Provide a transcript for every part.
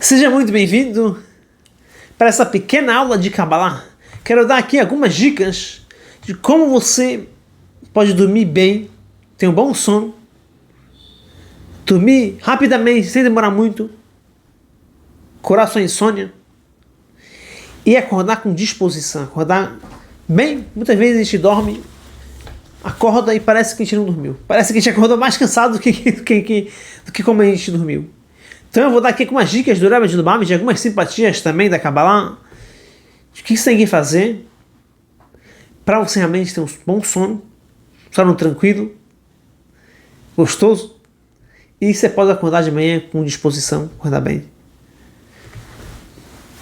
Seja muito bem-vindo para essa pequena aula de Kabbalah. Quero dar aqui algumas dicas de como você pode dormir bem, ter um bom sono, dormir rapidamente, sem demorar muito, curar sua insônia e acordar com disposição, acordar bem. Muitas vezes a gente dorme, acorda e parece que a gente não dormiu. Parece que a gente acordou mais cansado do que como a gente dormiu. Então eu vou dar aqui algumas dicas do Rebbe de Lubavitch, de algumas simpatias também da Kabbalah, de o que você tem que fazer para você realmente ter um bom sono tranquilo, gostoso, e você pode acordar de manhã com disposição, acordar bem.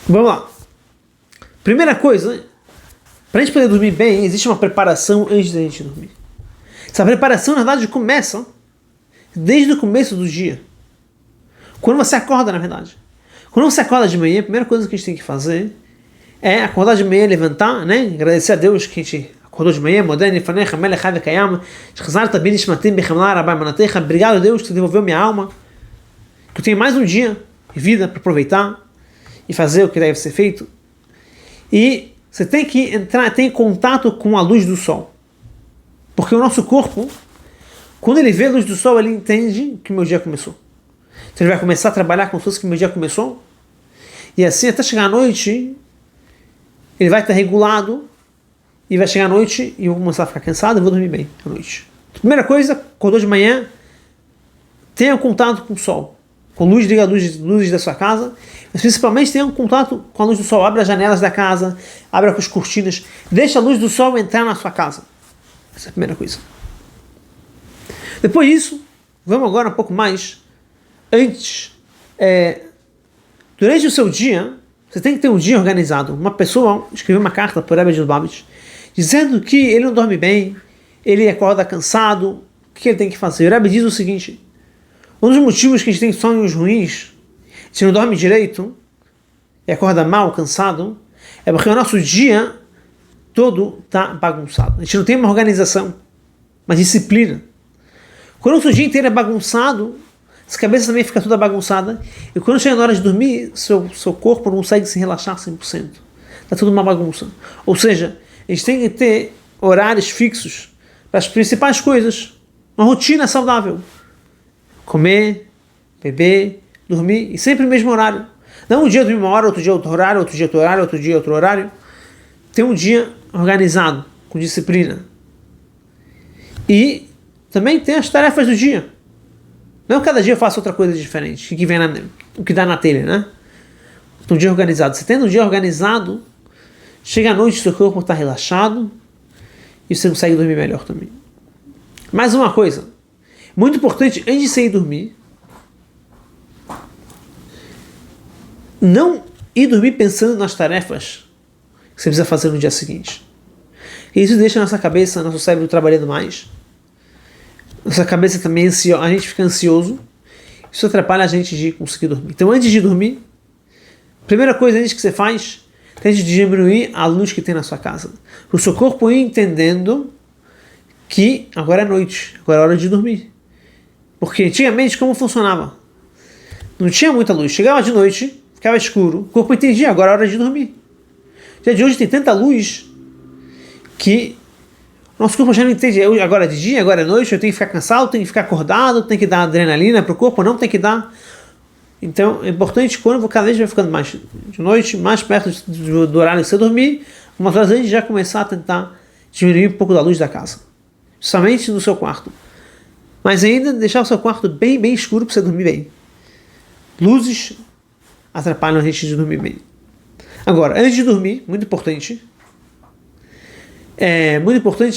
Vamos lá. Primeira coisa, para a gente poder dormir bem, existe uma preparação antes da gente dormir. Essa preparação, na verdade, começa desde o começo do dia. Quando você acorda, na verdade. Quando você acorda de manhã, a primeira coisa que a gente tem que fazer é acordar de manhã, levantar, né? Agradecer a Deus que a gente acordou de manhã. Obrigado a Deus que devolveu minha alma, que eu tenho mais um dia de vida para aproveitar e fazer o que deve ser feito. E você tem que entrar, em contato com a luz do sol. Porque o nosso corpo, quando ele vê a luz do sol, ele entende que o meu dia começou. Então ele vai começar a trabalhar como se fosse que o meu dia começou. E assim, até chegar à noite, ele vai estar regulado. E vai chegar à noite e eu vou começar a ficar cansado e vou dormir bem à noite. Primeira coisa, acordou de manhã, tenha contato com o sol. Com luz, liga a luz da sua casa. Mas principalmente tenha contato com a luz do sol. Abra as janelas da casa, abra com as cortinas. Deixa a luz do sol entrar na sua casa. Essa é a primeira coisa. Depois disso, vamos agora um pouco mais. Antes, durante o seu dia, você tem que ter um dia organizado. Uma pessoa escreveu uma carta para o Rebbe de Lubavitch, dizendo que ele não dorme bem, ele acorda cansado, o que ele tem que fazer? O Rebbe diz o seguinte: um dos motivos que a gente tem sonhos ruins, se não dorme direito, e acorda mal, cansado, é porque o nosso dia todo está bagunçado. A gente não tem uma organização, uma disciplina. Quando o nosso dia inteiro é bagunçado, a cabeça também fica toda bagunçada. E quando chega na hora de dormir, seu corpo não consegue se relaxar 100%. Está tudo uma bagunça. Ou seja, a gente tem que ter horários fixos para as principais coisas. Uma rotina saudável. Comer, beber, dormir. E sempre o mesmo horário. Não um dia dormir uma hora, outro dia outro horário, outro dia outro horário, outro dia outro horário. Ter um dia organizado, com disciplina. E também tem as tarefas do dia. Não cada dia eu faço outra coisa diferente, o que dá na telha, né? Um dia organizado. Você tendo um dia organizado, chega à noite, seu corpo está relaxado e você consegue dormir melhor também. Mais uma coisa, muito importante, antes de você ir dormir, não ir dormir pensando nas tarefas que você precisa fazer no dia seguinte. Isso deixa a nossa cabeça, nosso cérebro trabalhando mais. Nossa cabeça também ansiosa, a gente fica ansioso. Isso atrapalha a gente de conseguir dormir. Então, antes de dormir, primeira coisa antes que você faz, tente diminuir a luz que tem na sua casa. Para o seu corpo ir entendendo que agora é noite, agora é hora de dormir. Porque antigamente como funcionava? Não tinha muita luz. Chegava de noite, ficava escuro, o corpo entendia, agora é hora de dormir. Já de hoje tem tanta luz que nosso corpo já não entende, agora é de dia, agora é noite, eu tenho que ficar cansado, tenho que ficar acordado, tenho que dar adrenalina para o corpo, não tem que dar. Então é importante, quando cada vez vai ficando mais de noite, mais perto do horário que você dormir, umas horas antes já começar a tentar diminuir um pouco da luz da casa. Somente no seu quarto. Mas ainda deixar o seu quarto bem, bem escuro para você dormir bem. Luzes atrapalham a gente de dormir bem. Agora, antes de dormir, muito importante,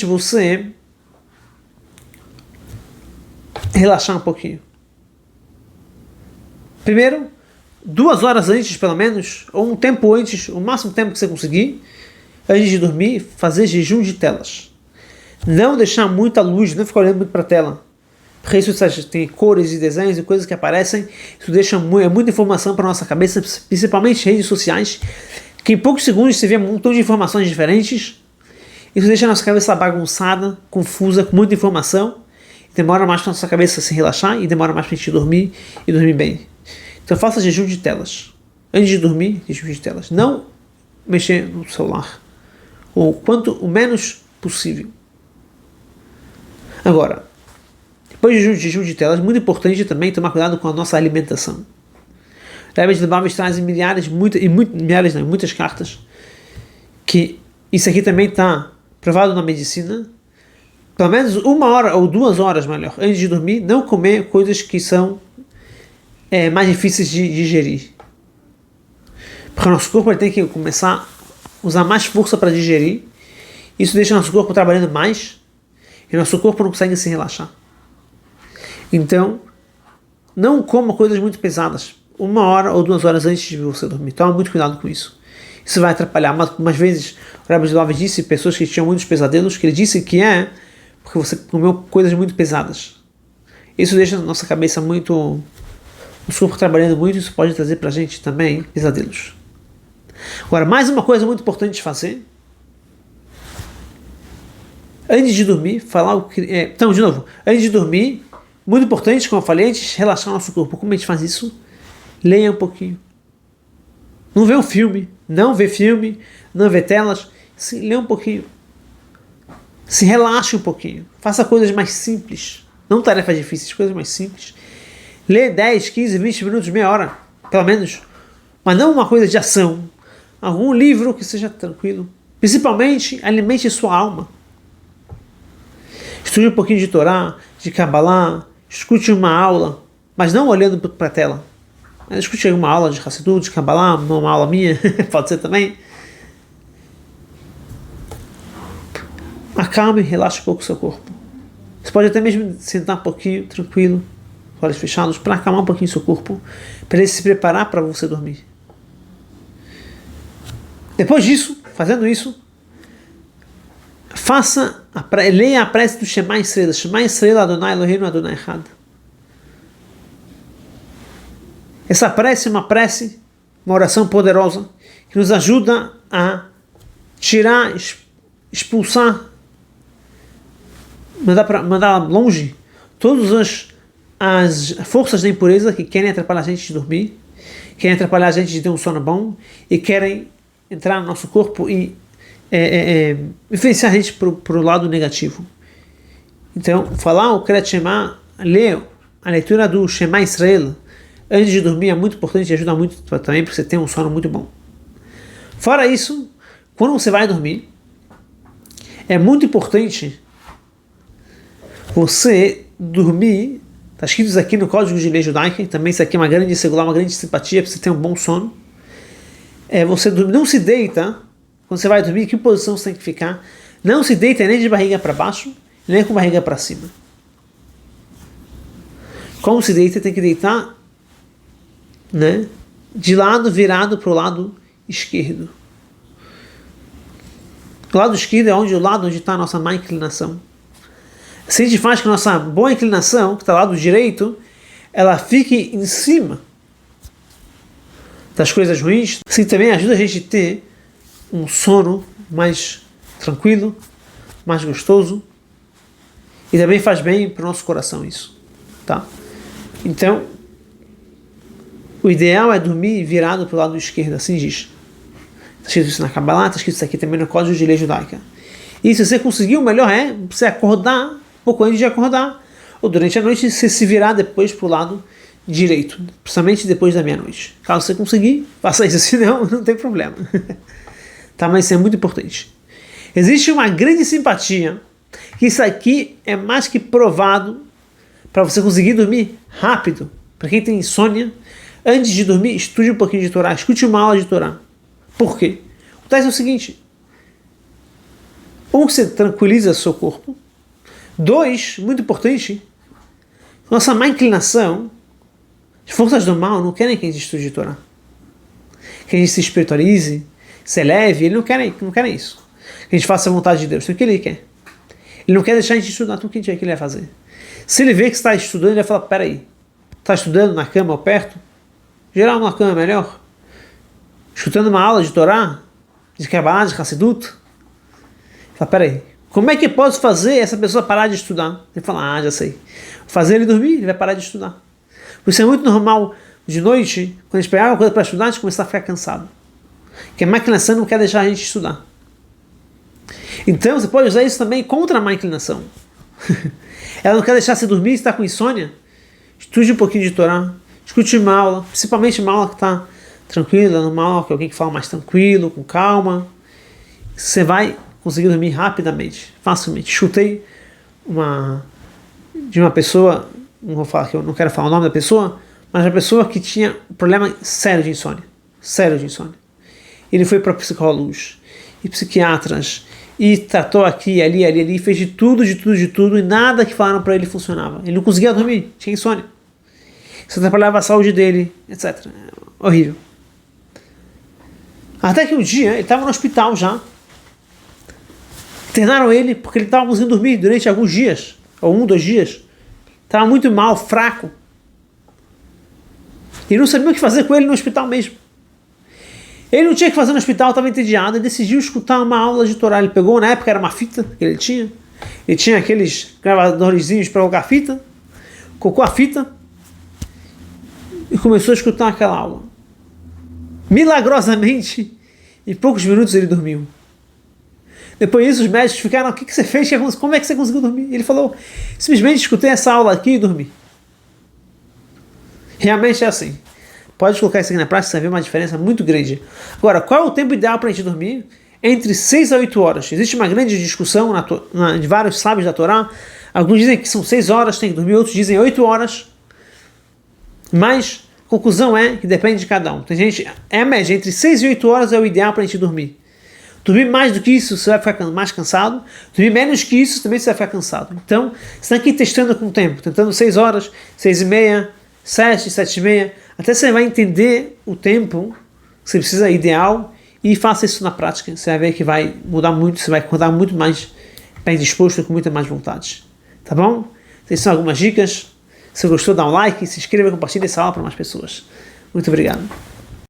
você relaxar um pouquinho. Primeiro, 2 horas antes, pelo menos, ou um tempo antes, o máximo tempo que você conseguir, antes de dormir, fazer jejum de telas. Não deixar muita luz, não ficar olhando muito para a tela. Porque isso tem cores e desenhos e coisas que aparecem, isso deixa muita informação para a nossa cabeça, principalmente redes sociais, que em poucos segundos você vê um montão de informações diferentes. Isso deixa a nossa cabeça bagunçada, confusa, com muita informação. Demora mais para a nossa cabeça se relaxar e demora mais para a gente dormir e dormir bem. Então faça jejum de telas. Antes de dormir, jejum de telas. Não mexer no celular. O menos possível. Agora, depois de jejum de telas, muito importante também tomar cuidado com a nossa alimentação. Rebbe de Lubavitch traz muitas cartas que isso aqui também está provado na medicina. Pelo menos 1 hora ou 2 horas, melhor, antes de dormir, não comer coisas que são mais difíceis de digerir. Porque o nosso corpo tem que começar a usar mais força para digerir. Isso deixa o nosso corpo trabalhando mais e o nosso corpo não consegue se relaxar. Então, não coma coisas muito pesadas 1 hora ou 2 horas antes de você dormir. Toma muito cuidado com isso. Isso vai atrapalhar. Umas vezes, o Rebbe de Lubavitch disse, pessoas que tinham muitos pesadelos, que ele disse que é porque você comeu coisas muito pesadas. Isso deixa a nossa cabeça muito... o corpo trabalhando muito, isso pode trazer pra gente também pesadelos. Agora, mais uma coisa muito importante de fazer. Antes de dormir, falar o que... Então, de novo, antes de dormir, muito importante, como eu falei, antes de relaxar o nosso corpo. Como a gente faz isso? Leia um pouquinho. Não vê um filme, não vê telas, lê um pouquinho. Se relaxe um pouquinho. Faça coisas mais simples. Não tarefas difíceis, coisas mais simples. Lê 10, 15, 20 minutos, meia hora, pelo menos. Mas não uma coisa de ação. Algum livro que seja tranquilo. Principalmente, alimente sua alma. Estude um pouquinho de Torá, de Kabbalah. Escute uma aula, mas não olhando para a tela. Mas escute uma aula de Hassidut, de Kabbalah, uma aula minha, pode ser também. Acalme e relaxe um pouco o seu corpo. Você pode até mesmo sentar um pouquinho, tranquilo, olhos fechados, para acalmar um pouquinho o seu corpo, para ele se preparar para você dormir. Depois disso, fazendo isso, leia a prece do Shema Israel. Shema Israel Adonai Eloheinu Adonai Echad. Essa prece é uma oração poderosa, que nos ajuda a tirar, expulsar, mandar longe todas as forças da impureza que querem atrapalhar a gente de dormir, querem atrapalhar a gente de ter um sono bom e querem entrar no nosso corpo e influenciar a gente para o lado negativo. Então, falar o Kriyat Shema, ler a leitura do Shema Israel antes de dormir é muito importante e ajuda muito também para você ter um sono muito bom. Fora isso, quando você vai dormir, é muito importante você dormir. Está escrito isso aqui no Código de Lei Judaica, também isso aqui é uma grande segurança, uma grande simpatia para você ter um bom sono. Você não se deita, quando você vai dormir, que posição você tem que ficar? Não se deita nem de barriga para baixo, nem com barriga para cima. Como se deita, tem que deitar, né, de lado virado para o lado esquerdo. O lado esquerdo é o lado onde está a nossa má inclinação. Se a gente faz que a nossa boa inclinação, que está do lado direito, ela fique em cima das coisas ruins, assim também ajuda a gente a ter um sono mais tranquilo, mais gostoso, e também faz bem para o nosso coração isso, tá? Então, o ideal é dormir virado para o lado esquerdo, assim diz. Está escrito isso na Kabbalah, está escrito isso aqui também no Código de Lei Judaica. E se você conseguir, o melhor é você acordar, pouco antes de acordar, ou durante a noite, você se virar depois para o lado direito, principalmente depois da meia-noite. Caso você conseguir, faça isso, senão não tem problema. Tá, mas isso é muito importante. Existe uma grande simpatia, que isso aqui é mais que provado para você conseguir dormir rápido. Para quem tem insônia, antes de dormir, estude um pouquinho de Torá, escute uma aula de Torá. Por quê? Acontece o seguinte: você tranquiliza seu corpo. 2, muito importante, nossa má inclinação, as forças do mal não querem que a gente estude Torá, que a gente se espiritualize, se eleve. Eles não querem isso, que a gente faça a vontade de Deus. Então o que ele quer? Ele não quer deixar a gente estudar. Então o que ele vai fazer? Se ele vê que você está estudando, ele vai falar: peraí, está estudando na cama ou perto? Geral na cama é melhor? Escutando uma aula de Torá, de Kabbalah, de Hassidut? Fala: peraí, como é que eu posso fazer essa pessoa parar de estudar? Ele fala: já sei. Fazer ele dormir, ele vai parar de estudar. Por isso é muito normal de noite, quando a gente pegava uma coisa para estudar, a gente começava a ficar cansado. Porque a má inclinação não quer deixar a gente estudar. Então você pode usar isso também contra a má inclinação. Ela não quer deixar você dormir, está com insônia. Estude um pouquinho de Torá, escute uma aula, principalmente uma aula que está tranquila, uma aula que alguém que fala mais tranquilo, com calma. Você vai conseguir dormir rapidamente, facilmente. Escutei de uma pessoa, não vou falar que eu não quero falar o nome da pessoa, mas uma pessoa que tinha um problema sério de insônia. Sério de insônia. Ele foi para psicólogos e psiquiatras e tratou aqui, ali, fez de tudo, e nada que falaram para ele funcionava. Ele não conseguia dormir, tinha insônia. Isso atrapalhava a saúde dele, etc. Horrível. Até que um dia, ele estava no hospital já. Internaram ele porque ele estava conseguindo dormir durante alguns dias, ou 1, 2 dias. Estava muito mal, fraco. E não sabia o que fazer com ele no hospital mesmo. Ele não tinha o que fazer no hospital, estava entediado e decidiu escutar uma aula de Torá. Ele pegou, na época era uma fita que ele tinha. Ele tinha aqueles gravadorzinhos para colocar a fita. Colocou a fita e começou a escutar aquela aula. Milagrosamente, em poucos minutos ele dormiu. Depois disso, os médicos ficaram: o que você fez? Como é que você conseguiu dormir? Ele falou: simplesmente escutei essa aula aqui e dormi. Realmente é assim. Pode colocar isso aqui na prática, você vai ver uma diferença muito grande. Agora, qual é o tempo ideal para a gente dormir? Entre 6 a 8 horas. Existe uma grande discussão de vários sábios da Torá. Alguns dizem que são 6 horas, tem que dormir, outros dizem 8 horas. Mas a conclusão é que depende de cada um. Tem gente, é a média, entre 6 e 8 horas é o ideal para a gente dormir. Dormir mais do que isso, você vai ficar mais cansado. Dormir menos que isso, também você vai ficar cansado. Então, você está aqui testando com o tempo, tentando 6 horas, 6 e meia, 7, 7 e meia, até você vai entender o tempo que você precisa ideal e faça isso na prática. Você vai ver que vai mudar muito, você vai acordar muito mais bem disposto, com muita mais vontade. Tá bom? Essas são algumas dicas. Se você gostou, dá um like, se inscreva e compartilhe essa aula para mais pessoas. Muito obrigado.